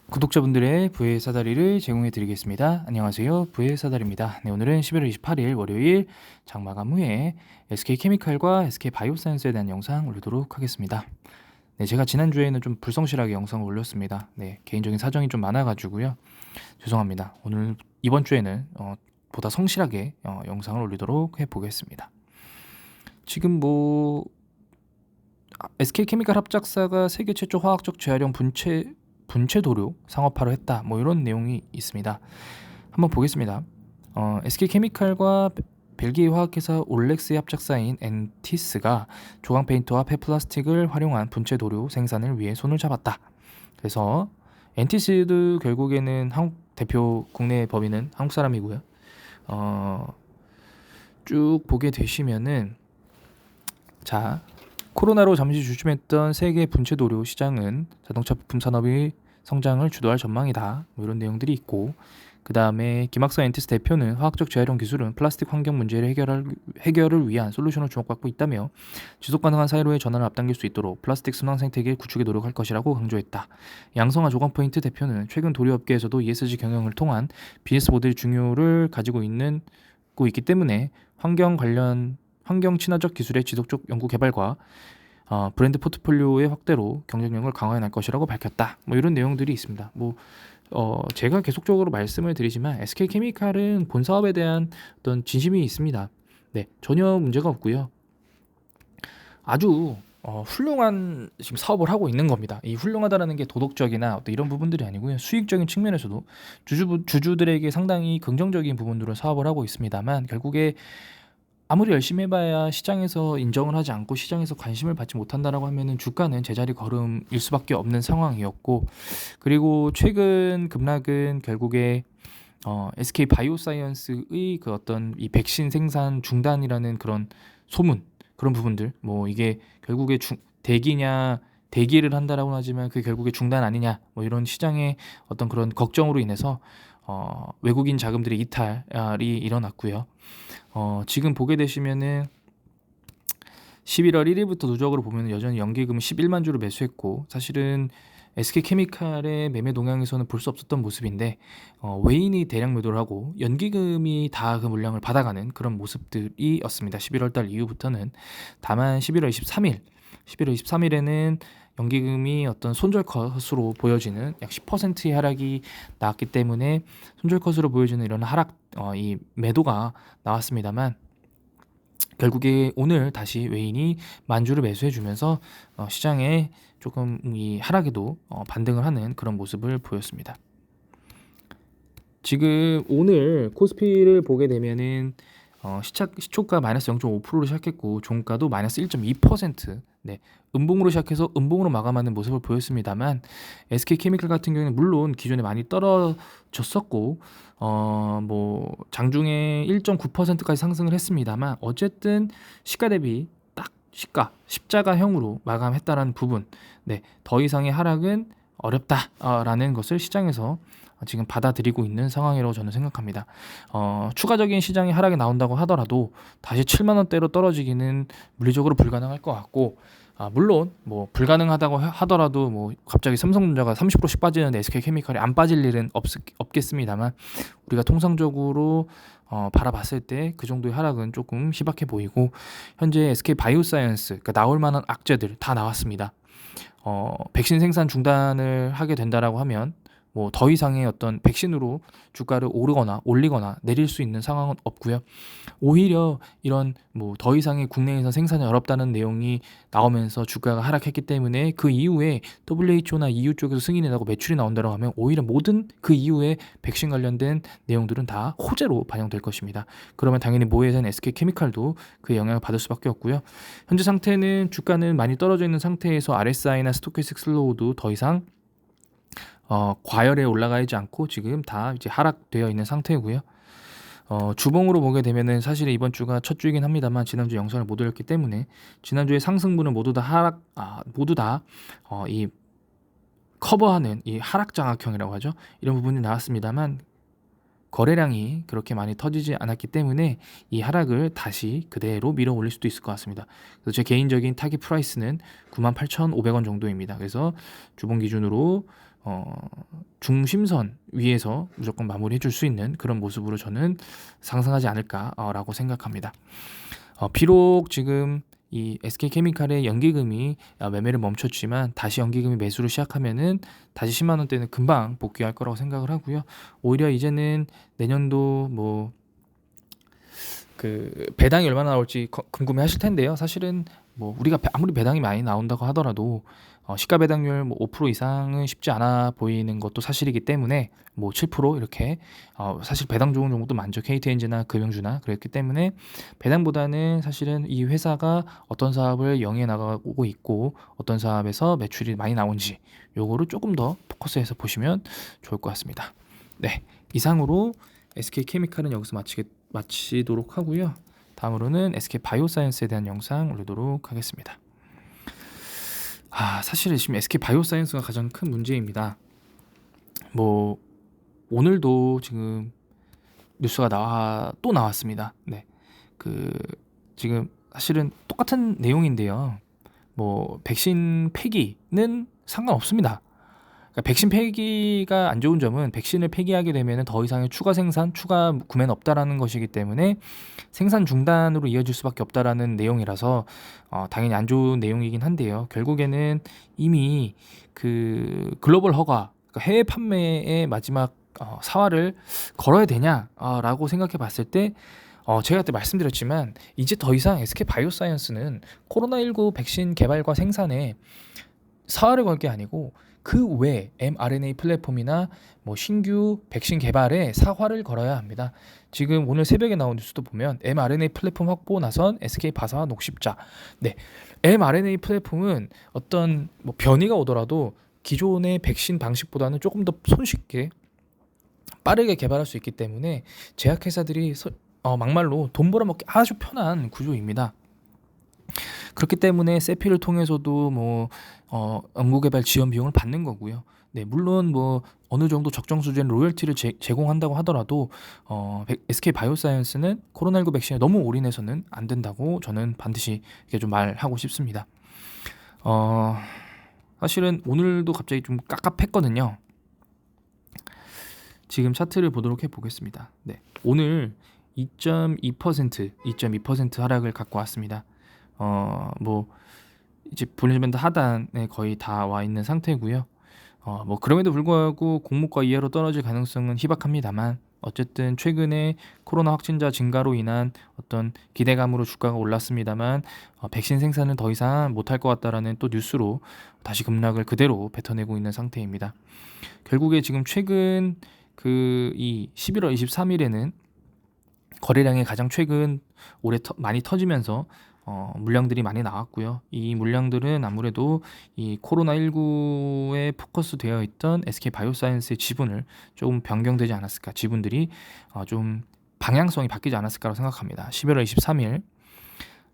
구독자분들의 부의 사다리를 제공해 드리겠습니다. 안녕하세요. 부의 사다리입니다. 네, 오늘은 11월 28일 월요일 장마감 후에 SK케미칼과 SK바이오사이언스에 대한 영상 올리도록 하겠습니다. 네, 제가 지난주에는 좀 불성실하게 영상을 올렸습니다. 네, 개인적인 사정이 좀 많아가지고요. 죄송합니다. 이번 주에는 보다 성실하게 영상을 올리도록 해보겠습니다. 지금 SK케미칼 합작사가 세계 최초 화학적 재활용 분체 도료 상업화를 했다. 이런 내용이 있습니다. 한번 보겠습니다. SK케미칼과 벨기에 화학회사 올렉스의 합작사인 엔티스가 조각 페인트와 폐플라스틱을 활용한 분체 도료 생산을 위해 손을 잡았다. 그래서 엔티스도 결국에는 한국 대표 국내 법인은 한국 사람이고요. 쭉 보게 되시면은 자, 코로나로 잠시 주춤했던 세계 분체 도료 시장은 자동차 부품 산업의 성장을 주도할 전망이다. 이런 내용들이 있고, 그 다음에 김학서 엔티스 대표는 화학적 재활용 기술은 플라스틱 환경 문제를 해결을 위한 솔루션을 주목받고 있다며 지속 가능한 사회로의 전환을 앞당길 수 있도록 플라스틱 순환 생태계 구축에 노력할 것이라고 강조했다. 양성화 조광포인트 대표는 최근 도료업계에서도 ESG 경영을 통한 비즈니스 모델 중요를 가지고 있기 때문에 환경 친화적 기술의 지속적 연구 개발과 브랜드 포트폴리오의 확대로 경쟁력을 강화해 날 것이라고 밝혔다. 이런 내용들이 있습니다. 제가 계속적으로 말씀을 드리지만 SK케미칼은 본 사업에 대한 어떤 진심이 있습니다. 네, 전혀 문제가 없고요. 아주 훌륭한 지금 사업을 하고 있는 겁니다. 이 훌륭하다라는 게 도덕적이나 어떤 이런 부분들이 아니고요. 수익적인 측면에서도 주주들에게 상당히 긍정적인 부분으로 사업을 하고 있습니다만, 결국에 아무리 열심히 해봐야 시장에서 인정을 하지 않고 시장에서 관심을 받지 못한다라고 하면은 주가는 제자리 걸음일 수밖에 없는 상황이었고, 그리고 최근 급락은 결국에 SK 바이오사이언스의 그 어떤 이 백신 생산 중단이라는 그런 소문, 그런 부분들, 이게 결국에 대기를 한다라고 하지만 그게 결국에 중단 아니냐, 이런 시장의 어떤 그런 걱정으로 인해서 외국인 자금들의 이탈이 일어났고요. 지금 보게 되시면은 11월 1일부터 누적으로 보면 여전히 연기금은 11만 주를 매수했고, 사실은 SK케미칼의 매매 동향에서는 볼 수 없었던 모습인데 외인이 대량 매도를 하고 연기금이 다 그 물량을 받아가는 그런 모습들이었습니다. 11월 달 이후부터는. 다만 11월 23일에는 연기금이 어떤 손절컷으로 보여지는 약 10%의 하락이 나왔기 때문에 손절컷으로 보여지는 이런 하락, 이 매도가 나왔습니다만, 결국에 오늘 다시 외인이 만주를 매수해주면서 시장에 조금 이 하락에도 반등을 하는 그런 모습을 보였습니다. 지금 오늘 코스피를 보게 되면은 시초가 마이너스 0.5%로 시작했고 종가도 마이너스 1.2%, 네, 음봉으로 시작해서 음봉으로 마감하는 모습을 보였습니다만, SK케미칼 같은 경우는 물론 기존에 많이 떨어졌었고 장중에 1.9%까지 상승을 했습니다만, 어쨌든 시가 대비 딱 십자가형으로 마감했다라는 부분, 네, 더 이상의 하락은 어렵다라는 것을 시장에서 지금 받아들이고 있는 상황이라고 저는 생각합니다. 추가적인 시장의 하락이 나온다고 하더라도 다시 7만 원대로 떨어지기는 물리적으로 불가능할 것 같고, 물론 불가능하다고 하더라도 갑자기 삼성전자가 30%씩 빠지는데 SK케미칼이 안 빠질 일은 없겠습니다만, 우리가 통상적으로 바라봤을 때 그 정도의 하락은 조금 희박해 보이고, 현재 SK바이오사이언스, 그러니까 나올 만한 악재들 다 나왔습니다. 백신 생산 중단을 하게 된다라고 하면 더 이상의 어떤 백신으로 주가를 오르거나 올리거나 내릴 수 있는 상황은 없고요. 오히려 이런 더 이상의 국내에서 생산이 어렵다는 내용이 나오면서 주가가 하락했기 때문에 그 이후에 WHO나 EU 쪽에서 승인이 나고 매출이 나온다고 하면 오히려 모든 그 이후에 백신 관련된 내용들은 다 호재로 반영될 것입니다. 그러면 당연히 모회사인 SK케미칼도 그 영향을 받을 수밖에 없고요. 현재 상태는 주가는 많이 떨어져 있는 상태에서 RSI나 스토캐스틱 슬로우도 더 이상 과열에 올라가지 않고 지금 다 이제 하락되어 있는 상태고요. 주봉으로 보게 되면은 사실 이번 주가 첫 주이긴 합니다만 지난주 영상을 못 올렸기 때문에 지난주의 상승분은 모두 다 이 커버하는 이 하락 장악형이라고 하죠. 이런 부분이 나왔습니다만, 거래량이 그렇게 많이 터지지 않았기 때문에 이 하락을 다시 그대로 밀어 올릴 수도 있을 것 같습니다. 그래서 제 개인적인 타깃 프라이스는 98,500원 정도입니다. 그래서 주봉 기준으로 중심선 위에서 무조건 마무리해 줄 수 있는 그런 모습으로 저는 상승하지 않을까라고 생각합니다. 비록 지금 이 SK케미칼의 연기금이 매매를 멈췄지만 다시 연기금이 매수를 시작하면은 다시 10만 원대는 금방 복귀할 거라고 생각을 하고요. 오히려 이제는 내년도 뭐 그 배당이 얼마나 나올지 궁금해하실 텐데요. 사실은 뭐 우리가 아무리 배당이 많이 나온다고 하더라도 시가 배당률 뭐 5% 이상은 쉽지 않아 보이는 것도 사실이기 때문에 뭐 7% 이렇게 사실 배당 좋은 종목도 많죠. KTNG나 금융주나 그랬기 때문에 배당보다는 사실은 이 회사가 어떤 사업을 영위해 나가고 있고 어떤 사업에서 매출이 많이 나온지 요거를 조금 더 포커스해서 보시면 좋을 것 같습니다. 네, 이상으로 SK케미칼은 여기서 마치도록 하고요. 다음으로는 SK바이오사이언스에 대한 영상 올리도록 하겠습니다. 사실 지금 SK바이오사이언스가 가장 큰 문제입니다. 뭐 오늘도 지금 뉴스가 또 나왔습니다. 네, 지금 사실은 똑같은 내용인데요. 뭐 백신 폐기는 상관없습니다. 그러니까 백신 폐기가 안 좋은 점은 백신을 폐기하게 되면 더 이상의 추가 생산, 추가 구매는 없다라는 것이기 때문에 생산 중단으로 이어질 수밖에 없다라는 내용이라서 당연히 안 좋은 내용이긴 한데요. 결국에는 이미 그 글로벌 허가, 그러니까 해외 판매의 마지막 사활을 걸어야 되냐라고 생각해 봤을 때 제가 그때 말씀드렸지만 이제 더 이상 SK바이오사이언스는 코로나19 백신 개발과 생산에 사활을 걸 게 아니고 그 외 mRNA 플랫폼이나 뭐 신규 백신 개발에 사활을 걸어야 합니다. 지금 오늘 새벽에 나온 뉴스도 보면 mRNA 플랫폼 확보 나선 SK바사와 녹십자. 네, mRNA 플랫폼은 어떤 뭐 변이가 오더라도 기존의 백신 방식보다는 조금 더 손쉽게 빠르게 개발할 수 있기 때문에 제약회사들이 막말로 돈 벌어먹기 아주 편한 구조입니다. 그렇기 때문에 세피를 통해서도 뭐 연구개발 지원 비용을 받는 거고요. 네, 물론 뭐 어느 정도 적정 수준의 로열티를 제공한다고 하더라도 SK바이오사이언스는 코로나19 백신에 너무 올인해서는 안 된다고 저는 반드시 이렇게 좀 말하고 싶습니다. 사실은 오늘도 갑자기 좀 깝깝했거든요. 지금 차트를 보도록 해보겠습니다. 네, 오늘 2.2% 하락을 갖고 왔습니다. 뭐 이제 볼린저밴드 하단에 거의 다 와 있는 상태고요. 뭐 그럼에도 불구하고 공모가 이하로 떨어질 가능성은 희박합니다만 어쨌든 최근에 코로나 확진자 증가로 인한 어떤 기대감으로 주가가 올랐습니다만 백신 생산은 더 이상 못할 것 같다라는 또 뉴스로 다시 급락을 그대로 뱉어내고 있는 상태입니다. 결국에 지금 최근 이 11월 23일에는 거래량이 가장 최근 올해 많이 터지면서 물량들이 많이 나왔고요. 이 물량들은 아무래도 이 코로나19에 포커스 되어 있던 SK바이오사이언스의 지분을 조금 변경되지 않았을까, 지분들이 좀 방향성이 바뀌지 않았을까라고 생각합니다. 11월 23일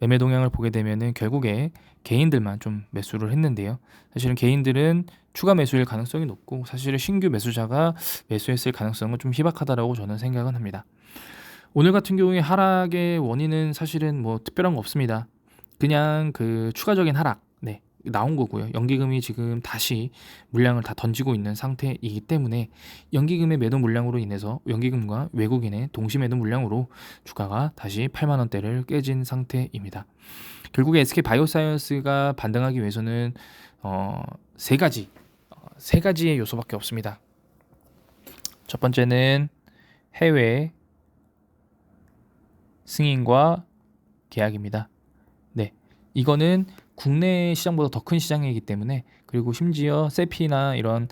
매매 동향을 보게 되면은 결국에 개인들만 좀 매수를 했는데요. 사실은 개인들은 추가 매수일 가능성이 높고 사실은 신규 매수자가 매수했을 가능성은 좀 희박하다라고 저는 생각은 합니다. 오늘 같은 경우에 하락의 원인은 사실은 뭐 특별한 거 없습니다. 그냥 추가적인 하락 나온 거고요. 연기금이 지금 다시 물량을 다 던지고 있는 상태이기 때문에 연기금의 매도 물량으로 인해서 연기금과 외국인의 동시 매도 물량으로 주가가 다시 8만 원대를 깨진 상태입니다. 결국에 SK바이오사이언스가 반등하기 위해서는 세 가지의 요소밖에 없습니다. 첫 번째는 해외 승인과 계약입니다. 네, 이거는 국내 시장보다 더 큰 시장이기 때문에, 그리고 심지어 세피나 이런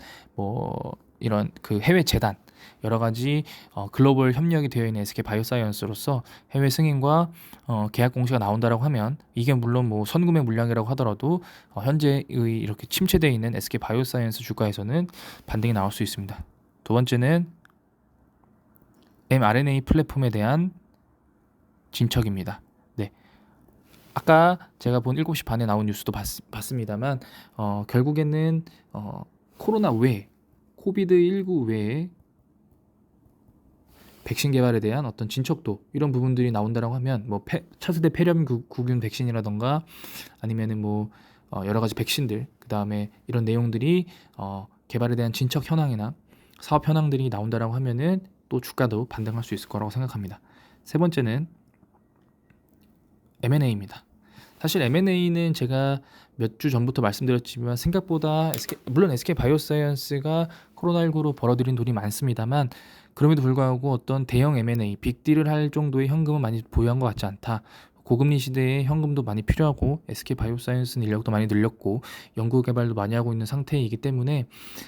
해외 재단 여러 가지 글로벌 협력이 되어 있는 SK바이오사이언스로서 해외 승인과 계약 공시가 나온다라고 하면 이게 물론 뭐 선구매 물량이라고 하더라도 현재의 이렇게 침체되어 있는 SK바이오사이언스 주가에서는 반등이 나올 수 있습니다. 두 번째는 mRNA 플랫폼에 대한 진척입니다. 네, 아까 제가 본 7시 반에 나온 뉴스도 봤습니다만 결국에는 코로나 외 코비드19 외에 백신 개발에 대한 어떤 진척도 이런 부분들이 나온다라고 하면 뭐 차세대 폐렴구균 백신이라던가 아니면은 뭐 여러 가지 백신들, 그 다음에 이런 내용들이 개발에 대한 진척 현황이나 사업 현황들이 나온다라고 하면은 또 주가도 반등할 수 있을 거라고 생각합니다. 세 번째는 M&A입니다. 사실 M&A는 제가 몇 주 전부터 말씀드렸지만 생각보다 물론 SK 바이오사이언스가 코로나19로 벌어들인 돈이 많습니다만 그럼에도 불구하고 어떤 대형 M&A, 빅딜을 할 정도의 현금은 많이 보유한 것 같지 않다. 고금리 시대에 현금도 많이 필요하고 SK 바이오사이언스는 인력도 많이 늘렸고 연구 개발도 많이 하고 있는 상태이기 때문에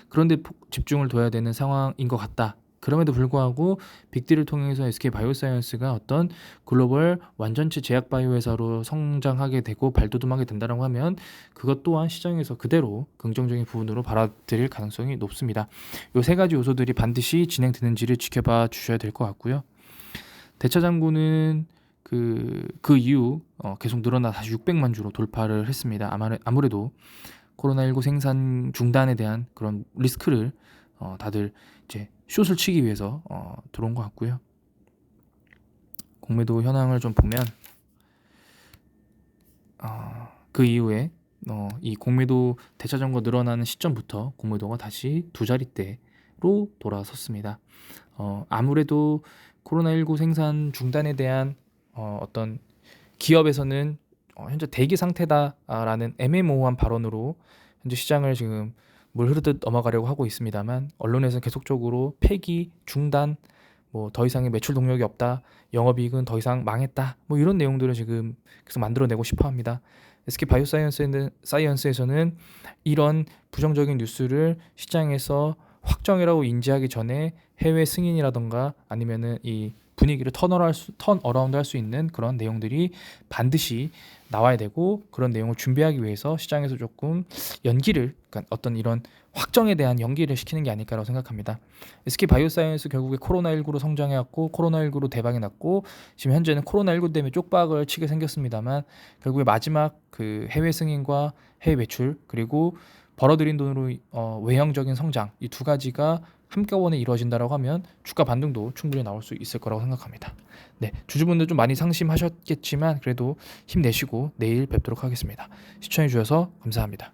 그런 데 집중을 둬야 되는 상황인 것 같다. 그럼에도 불구하고 빅딜을 통해서 SK 바이오사이언스가 어떤 글로벌 완전체 제약 바이오 회사로 성장하게 되고 발돋움하게 된다고 하면 그것 또한 시장에서 그대로 긍정적인 부분으로 받아들일 가능성이 높습니다. 이 세 가지 요소들이 반드시 진행되는지를 지켜봐 주셔야 될 것 같고요. 대차장고는 그 이후 계속 늘어나 다시 600만 주로 돌파를 했습니다. 아무래도 코로나19 생산 중단에 대한 그런 리스크를 다들 이제 숏을 치기 위해서 들어온 것 같고요. 공매도 현황을 좀 보면 그 이후에 이 공매도 대차전거 늘어나는 시점부터 공매도가 다시 두 자릿대로 돌아섰습니다. 아무래도 코로나19 생산 중단에 대한 어떤 기업에서는 현재 대기 상태다라는 애매모호한 발언으로 현재 시장을 지금 물 흐르듯 넘어가려고 하고 있습니다만 언론에서는 계속적으로 폐기, 중단, 뭐 더 이상의 매출 동력이 없다, 영업이익은 더 이상 망했다, 뭐 이런 내용들을 지금 계속 만들어내고 싶어합니다. SK 바이오사이언스에서는 이런 부정적인 뉴스를 시장에서 확정이라고 인지하기 전에 해외 승인이라던가 아니면은 이 분위기를 턴어라운드 할 수 있는 그런 내용들이 반드시 나와야 되고 그런 내용을 준비하기 위해서 시장에서 조금 연기를 그러니까 어떤 이런 확정에 대한 연기를 시키는 게 아닐까라고 생각합니다. SK 바이오사이언스 결국에 코로나19로 성장해왔고 코로나19로 대박이 났고 지금 현재는 코로나19 때문에 쪽박을 치게 생겼습니다만 결국에 마지막 그 해외 승인과 해외 매출 그리고 벌어들인 돈으로 외형적인 성장 이 두 가지가 한꺼번에 이루어진다라고 하면 주가 반등도 충분히 나올 수 있을 거라고 생각합니다. 네, 주주분들 좀 많이 상심하셨겠지만 그래도 힘내시고 내일 뵙도록 하겠습니다. 시청해 주셔서 감사합니다.